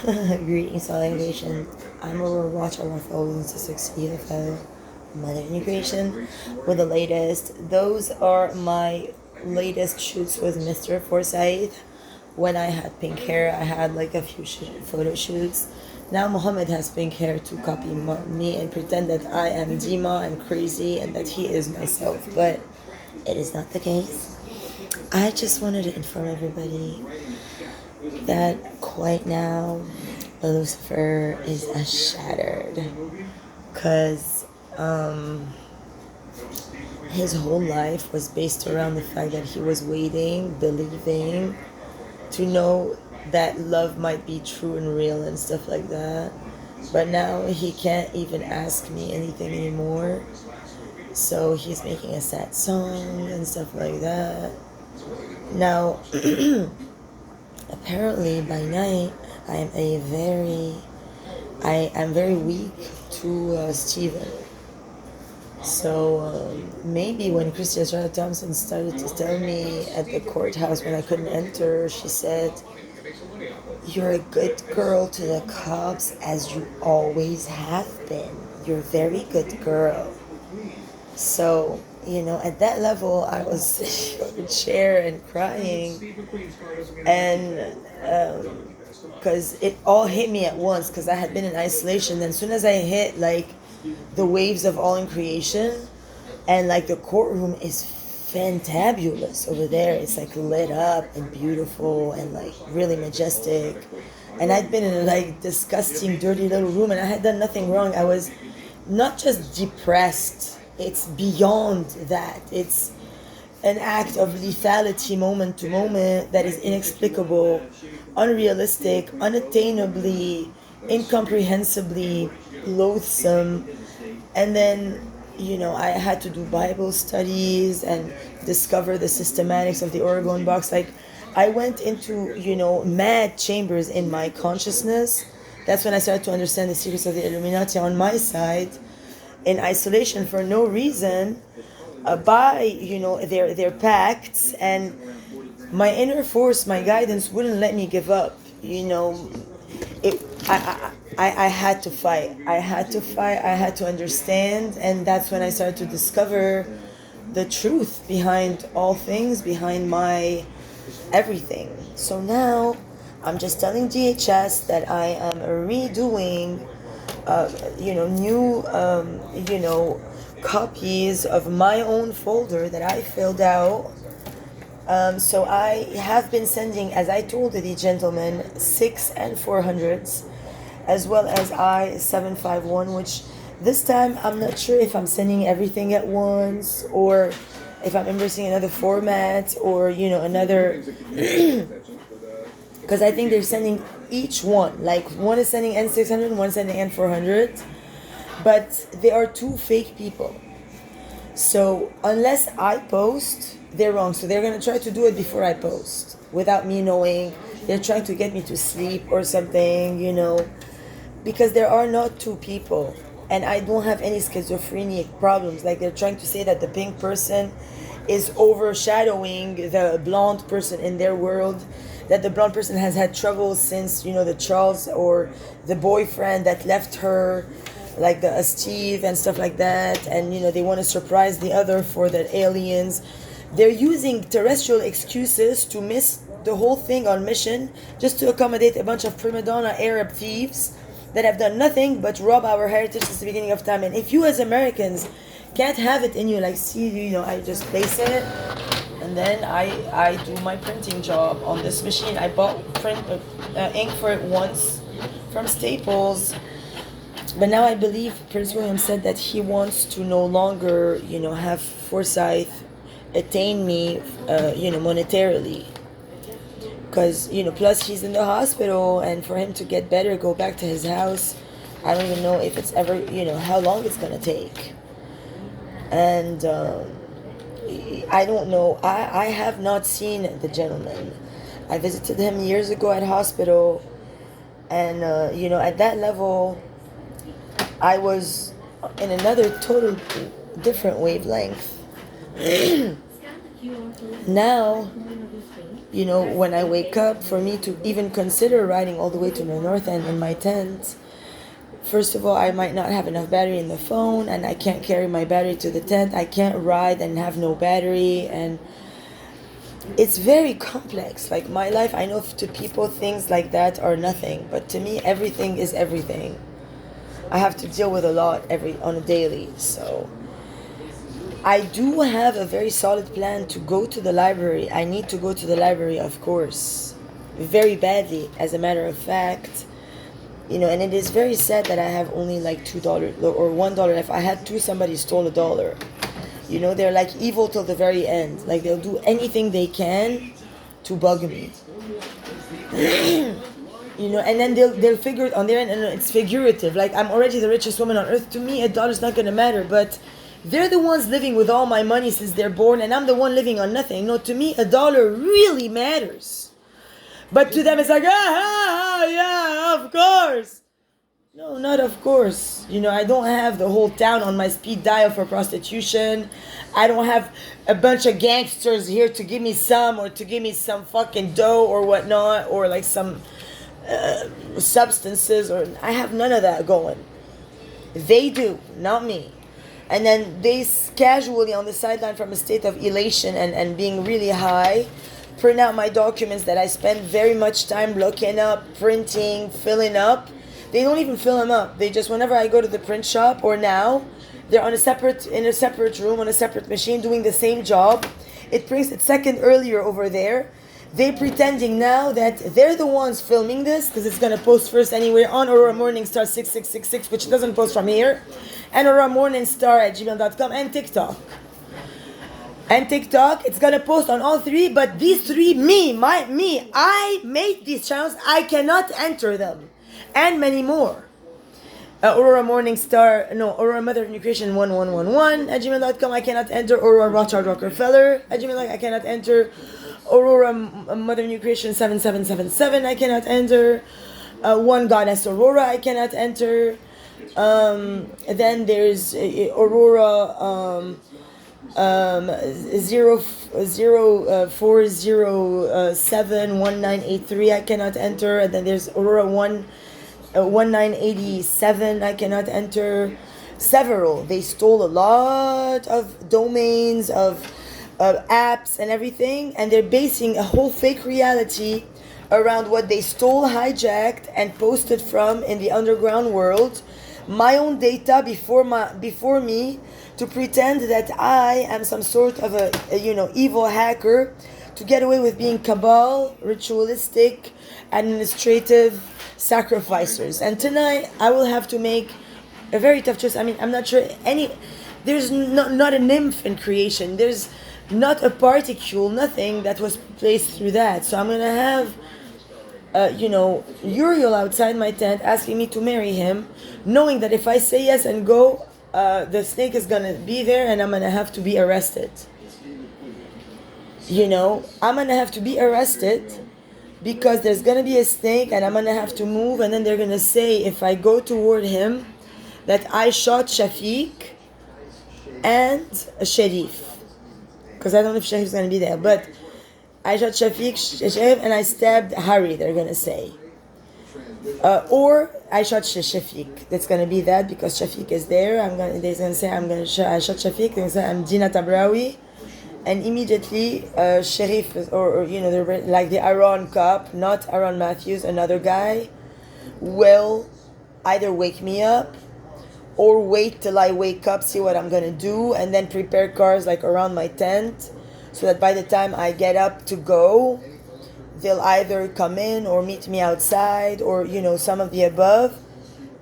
Greetings, all immigration. I'm Aurora, watch our thousands to succeed of mother immigration with the latest. Those are my latest shoots with Mr. Forsyth. When I had pink hair, I had like a few photo shoots. Now Mohammed has pink hair to copy me and pretend that I am Dima and crazy and that he is myself, but it is not the case. I just wanted to inform everybody that quite now Lucifer is shattered because his whole life was based around the fact that he was waiting, believing to know that love might be true and real and stuff like that. But now he can't even ask me anything anymore. So he's making a sad song and stuff like that. Now, apparently by night, I am very weak to Stephen. So maybe when Christian Estrada Thompson started to tell me at the courthouse when I couldn't enter, she said, "You're a good girl to the cops as you always have been. You're a very good girl." So, at that level, I was sitting on the chair and crying. And because it all hit me at once, because I had been in isolation. Then as soon as I hit, like, the waves of all in creation, and, like, the courtroom is fantabulous over there. It's, like, lit up and beautiful and, like, really majestic. And I'd been in a, like, disgusting, dirty little room, and I had done nothing wrong. I was not just depressed. It's beyond that. It's an act of lethality moment to moment that is inexplicable, unrealistic, unattainably, incomprehensibly loathsome. And then, I had to do Bible studies and discover the systematics of the Oregon box. Like, I went into, mad chambers in my consciousness. That's when I started to understand the secrets of the Illuminati on my side, in isolation for no reason, by their pacts, and my inner force, my guidance wouldn't let me give up. I had to fight. I had to understand, and that's when I started to discover the truth behind all things, behind my everything. So now I'm just telling DHS that I am redoing new copies of my own folder that I filled out. So I have been sending, as I told the gentleman, 6 and 400s, as well as I-751, which this time I'm not sure if I'm sending everything at once or if I'm embracing another format or, another... Because I think they're sending each one. Like, one is sending N600, one is sending N400. But they are two fake people. So unless I post, they're wrong. So they're going to try to do it before I post, without me knowing. They're trying to get me to sleep or something, because there are not two people. And I don't have any schizophrenic problems. Like, they're trying to say that the pink person is overshadowing the blonde person in their world, that the blonde person has had trouble since, the Charles or the boyfriend that left her, like the Steve and stuff like that, and they want to surprise the other for the aliens. They're using terrestrial excuses to miss the whole thing on mission, just to accommodate a bunch of prima donna Arab thieves that have done nothing but rob our heritage since the beginning of time. And if you as Americans can't have it in you, like, see, I just place it, and then I do my printing job on this machine. I bought ink for it once from Staples, but now I believe Prince William said that he wants to no longer, have Forsyth attain me, monetarily. Because, plus he's in the hospital, and for him to get better, go back to his house, I don't even know if it's ever, how long it's going to take. And I don't know. I have not seen the gentleman. I visited him years ago at hospital, and, at that level, I was in another total different wavelength. Now, when I wake up, for me to even consider riding all the way to the north end in my tent, first of all, I might not have enough battery in the phone, and I can't carry my battery to the tent. I can't ride and have no battery, and it's very complex. Like my life, I know to people things like that are nothing, but to me, everything is everything. I have to deal with a lot on a daily, so I do have a very solid plan to go to the library. I need to go to the library, of course, very badly, as a matter of fact. And it is very sad that I have only like $2 or $1. If I had two, somebody stole $1. They're like evil till the very end. Like they'll do anything they can to bug me. And then they'll figure it on their end, and it's figurative. Like I'm already the richest woman on earth. To me, $1's not gonna matter, but they're the ones living with all my money since they're born, and I'm the one living on nothing. To me, $1 really matters. But to them, it's like, yeah, of course. No, not of course. I don't have the whole town on my speed dial for prostitution. I don't have a bunch of gangsters here to give me some, or to give me some fucking dough or whatnot, or like some substances, or I have none of that going. They do, not me. And then they casually on the sideline, from a state of elation and being really high, print out my documents that I spend very much time looking up, printing, filling up. They don't even fill them up. They just, whenever I go to the print shop, or now, they're in a separate room, on a separate machine, doing the same job. It brings it second earlier over there. They pretending now that they're the ones filming this, because it's going to post first anyway on Aurora Morningstar 6666, which doesn't post from here, and Aurora Morningstar at gmail.com, and TikTok. And TikTok, it's gonna post on all three, but these three, I made these channels, I cannot enter them. And many more. Aurora Aurora Mother of New Creation 1111 at gmail.com, I cannot enter. Aurora Rothschild Rockefeller at gmail.com, I cannot enter. Aurora Mother of New Creation 7777, I cannot enter. One Goddess Aurora, I cannot enter. Then there's Aurora 4071983, I cannot enter. And then there's Aurora 1987, I cannot enter. Several. They stole a lot of domains, of apps and everything, and they're basing a whole fake reality around what they stole, hijacked, and posted from in the underground world. My own data before me, to pretend that I am some sort of a evil hacker, to get away with being cabal, ritualistic, administrative sacrificers. And tonight I will have to make a very tough choice. I mean, I'm not sure there's not a nymph in creation. There's not a particule, nothing that was placed through that. So I'm gonna have Uriel outside my tent asking me to marry him, knowing that if I say yes and go, the snake is gonna be there and I'm gonna have to be arrested. I'm gonna have to be arrested because there's gonna be a snake and I'm gonna have to move, and then they're gonna say, if I go toward him, that I shot Shafiq and a Sharif, because I don't know if Sharif's gonna be there, but I shot Shafiq and I stabbed Harry, they're gonna say. Or I shot Shafiq. That's gonna be that, because Shafiq is there. They're gonna say I shot Shafiq. They're gonna say I'm Dina Tabrawi, and immediately Sharif or they're like the Aaron cop, not Aaron Matthews, another guy, will either wake me up or wait till I wake up, see what I'm gonna do, and then prepare cars like around my tent, so that by the time I get up to go, they'll either come in or meet me outside, or some of the above,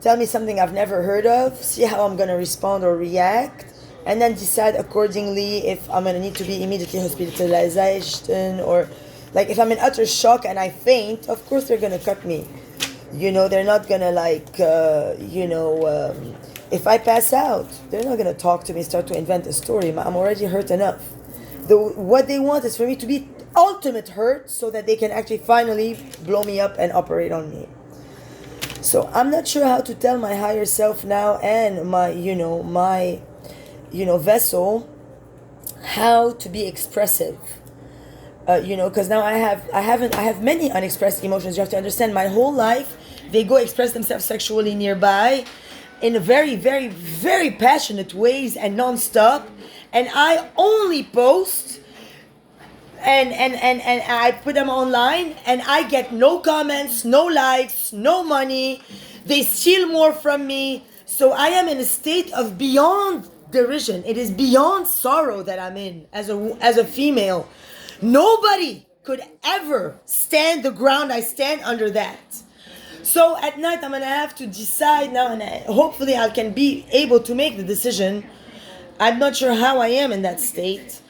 tell me something I've never heard of, see how I'm gonna respond or react, and then decide accordingly if I'm gonna need to be immediately hospitalized, or like if I'm in utter shock and I faint, of course they're gonna cut me. They're not gonna if I pass out, they're not gonna talk to me, start to invent a story. I'm already hurt enough. What they want is for me to be ultimate hurt, so that they can actually finally blow me up and operate on me. So I'm not sure how to tell my higher self now, and my vessel, how to be expressive. Because now I have many unexpressed emotions. You have to understand, my whole life they go express themselves sexually nearby in a very, very, very passionate ways and non-stop, and I only post and I put them online, and I get no comments, no likes, no money. They steal more from me. So I am in a state of beyond derision. It is beyond sorrow that I'm in as a female. Nobody could ever stand the ground I stand under that. So at night I'm gonna have to decide now, and hopefully I can be able to make the decision. I'm not sure how I am in that state,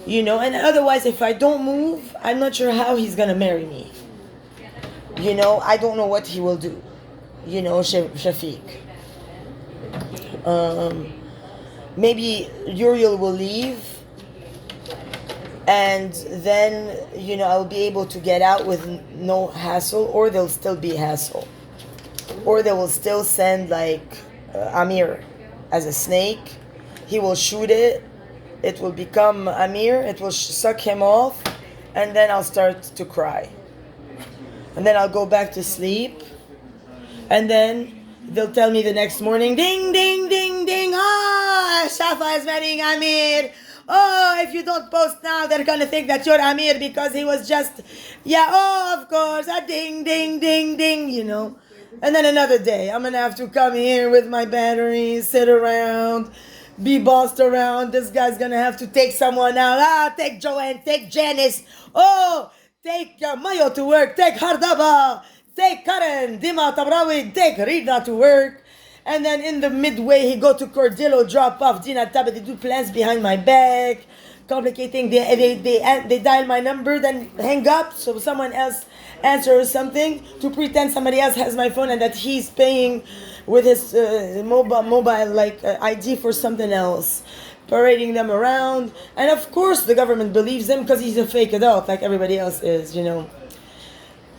and otherwise if I don't move, I'm not sure how he's gonna marry me. I don't know what he will do. Shafiq. Maybe Uriel will leave, and then I'll be able to get out with no hassle, or there'll still be hassle, or they will still send Amir as a snake. He will shoot it, it will become Amir, it will suck him off, and then I'll start to cry, and then I'll go back to sleep, and then they'll tell me the next morning, ding ding ding ding, Shafa is marrying Amir. If you don't post now, they're gonna think that you're Amir because he was just, of course, a ding, ding, ding, ding, And then another day, I'm gonna have to come here with my batteries, sit around, be bossed around. This guy's gonna have to take someone out. Take Joanne, take Janice. Take Mayo to work, take Hardaba, take Karen, Dima Tabrawi, take Rida to work. And then in the midway, he go to Cordillo, drop off Dina Taba. They do plans behind my back, complicating. They dial my number, then hang up, so someone else answers something to pretend somebody else has my phone and that he's paying with his mobile ID for something else, parading them around. And of course, the government believes him because he's a fake adult, like everybody else is,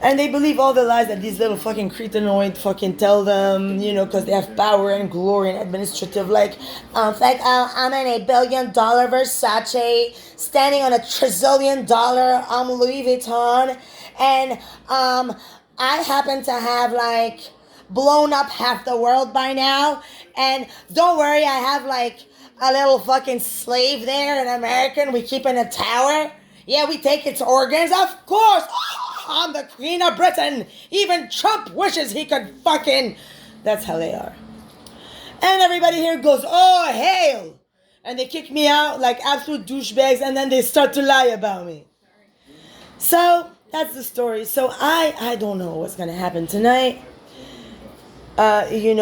And they believe all the lies that these little fucking cretinoid fucking tell them, because they have power and glory and administrative, I'm in $1 billion Versace, standing on $1 trillion Louis Vuitton, and I happen to have blown up half the world by now, and don't worry, I have a little fucking slave there, an American we keep in a tower. Yeah, we take its organs, of course. I'm the Queen of Britain. Even Trump wishes he could fucking... That's how they are. And everybody here goes, hail! And they kick me out like absolute douchebags, and then they start to lie about me. So, that's the story. So, I don't know what's going to happen tonight. In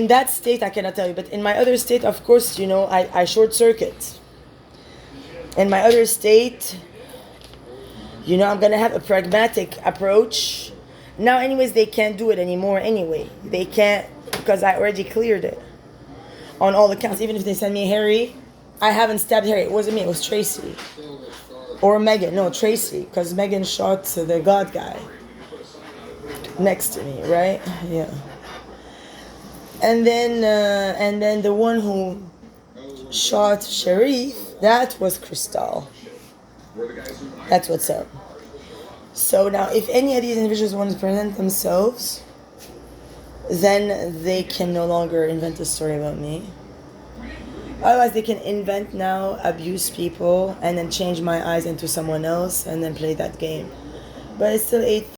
that state, I cannot tell you. But in my other state, of course, I short circuit. In my other state... I'm going to have a pragmatic approach. Now, anyways, they can't do it anymore anyway. They can't, because I already cleared it on all accounts. Even if they send me Harry, I haven't stabbed Harry. It wasn't me, it was Tracy. Or Megan. No, Tracy, because Megan shot the God guy next to me, right? Yeah. And then the one who shot Sharif, that was Crystal. That's what's up. So now, if any of these individuals want to present themselves, then they can no longer invent a story about me. Otherwise, they can invent now, abuse people, and then change my eyes into someone else, and then play that game. But it's still 8